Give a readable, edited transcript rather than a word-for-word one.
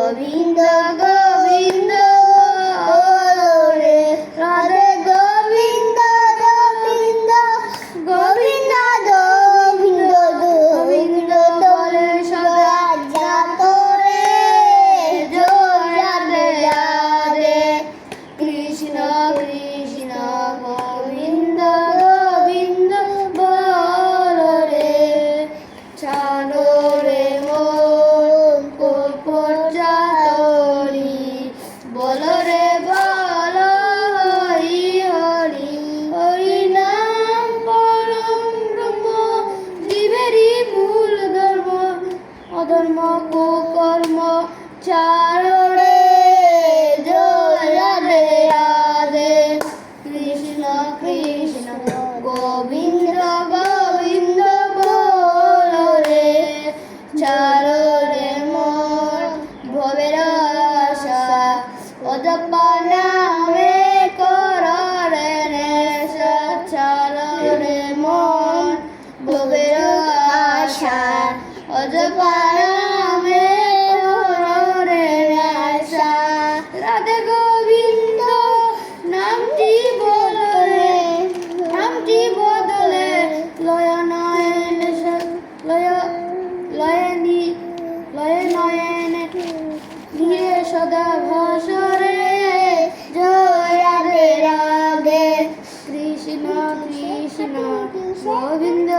গোবিন্দ গোবিন্দ রে রাধে গোবিন্দ গোবিন্দ গোবিন্দ গোবিন্দ গোবিন্দ বলে সদা যাত রে রাধে রাধে কৃষ্ণ কৃষ্ণ গোবিন্দ গোবিন্দ বল রে ছাড়ো রে মন কোপচাতরি বল রে বল হরি হরি হরি নাম পরম ব্রহ্ম জীবেরই মূল ধর্ম অধর্ম কুকর্ম ছাড়ো রে রাধে রাধে কৃষ্ণ কৃষ্ণ গোবিন্দ গোবিন্দ বল রে ছাড়ো রে মোর ভবের আশা অজপা নামে কর রে নেশা ছাড়ো রে মোর ভবের আশা অজপা নামে কর রে নেশা রাধে গোবিন্দ নামটি বদলে নামটি বদলে লয় নয়ন লয় লয়নি লয় নয়ন নিয়ে সদা ভাসরে জয় রাধে রাধে কৃষ্ণ কৃষ্ণ গোবিন্দ